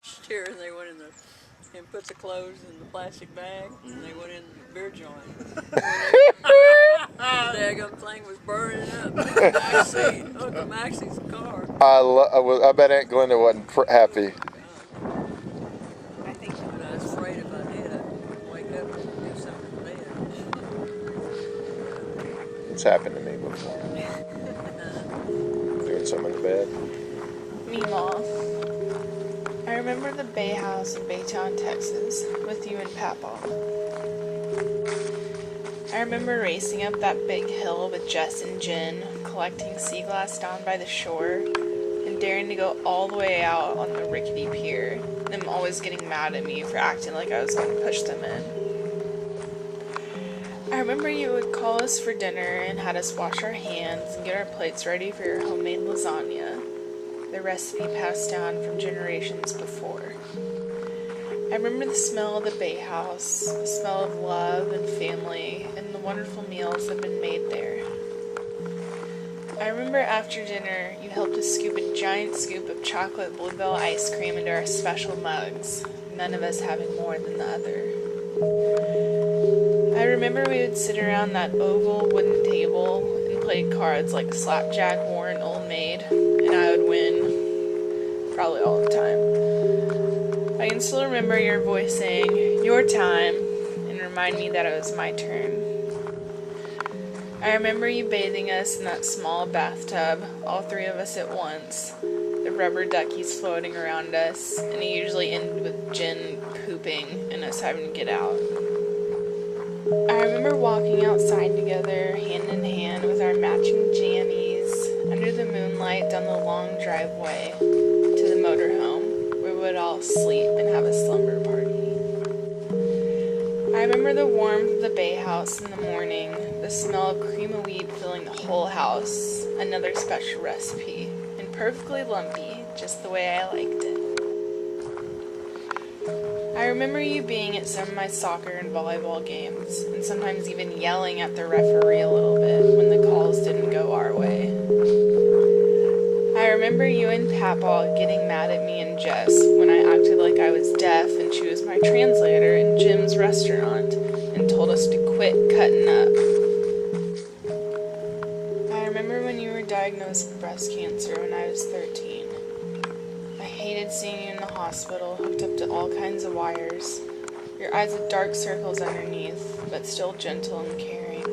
chair, and they went in the and put the clothes in the plastic bag, and they went in the beer joint. The daggum thing was burning up. Maxie, Uncle Maxie's car. I bet Aunt Glenda wasn't happy. I think but I was afraid if I did, I would wake up and do something in bed. It's happened to me before. Doing something in the bed. Memaw. I remember the Bay House in Baytown, Texas, with you and Papaw. I remember racing up that big hill with Jess and Jen, collecting sea glass down by the shore, and daring to go all the way out on the rickety pier, them always getting mad at me for acting like I was going to push them in. I remember you would call us for dinner and had us wash our hands and get our plates ready for your homemade lasagna, the recipe passed down from generations before. I remember the smell of the Bay House, the smell of love and family, and the wonderful meals that had been made there. I remember after dinner, you helped us scoop a giant scoop of chocolate bluebell ice cream into our special mugs, none of us having more than the other. I remember we would sit around that oval wooden table and play cards like Slapjack, War, and Old Maid, and I would win, probably all the time. I can still remember your voice saying, "Your time," and remind me that it was my turn. I remember you bathing us in that small bathtub, all three of us at once, the rubber duckies floating around us, and it usually ended with Jen pooping and us having to get out. I remember walking outside together, hand in hand, with our matching jammies, under the moonlight down the long driveway to the motorhome, where we would all sleep and have a slumber party. I remember the warmth of the Bay House in the morning, the smell of cream of wheat filling the whole house, another special recipe, and perfectly lumpy, just the way I liked it. I remember you being at some of my soccer and volleyball games, and sometimes even yelling at the referee a little bit when the calls didn't go our way. I remember you and Papaw getting mad at me and Jess when I acted like I was deaf and she was my translator in Jim's restaurant and told us to quit cutting up. I remember when you were diagnosed with breast cancer when I was 13. I hated seeing you in the hospital, hooked up to all kinds of wires, your eyes with dark circles underneath, but still gentle and caring.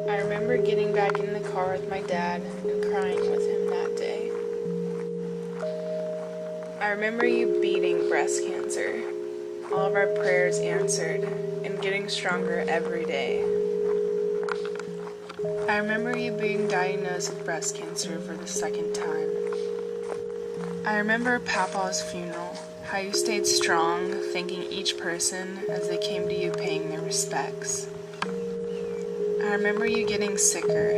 I remember getting back in the car with my dad and crying with him that day. I remember you beating breast cancer, all of our prayers answered, and getting stronger every day. I remember you being diagnosed with breast cancer for the second time. I remember Papaw's funeral, how you stayed strong, thanking each person as they came to you paying their respects. I remember you getting sicker,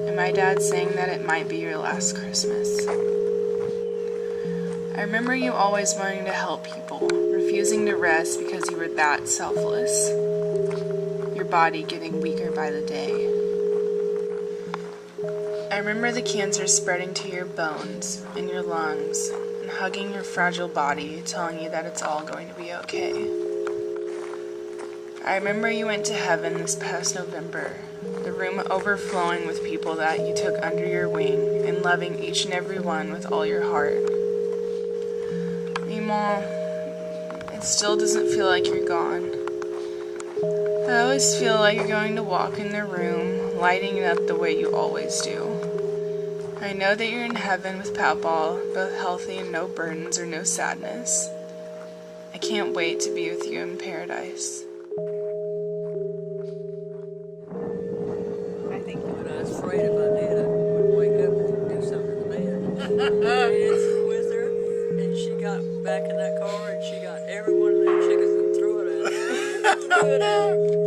and my dad saying that it might be your last Christmas. I remember you always wanting to help people, refusing to rest because you were that selfless. Your body getting weaker by the day. I remember the cancer spreading to your bones and your lungs, and hugging your fragile body, telling you that it's all going to be okay. I remember you went to heaven this past November, the room overflowing with people that you took under your wing and loving each and every one with all your heart. Memaw, it still doesn't feel like you're gone. I always feel like you're going to walk in the room, lighting it up the way you always do. I know that you're in heaven with Papaw, both healthy and no burdens or no sadness. I can't wait to be with you in paradise. I think but I was afraid if I did, I would wake up and do something in bed. It's with her, and she got back in that car, and she got every one of them chickens and threw it at her.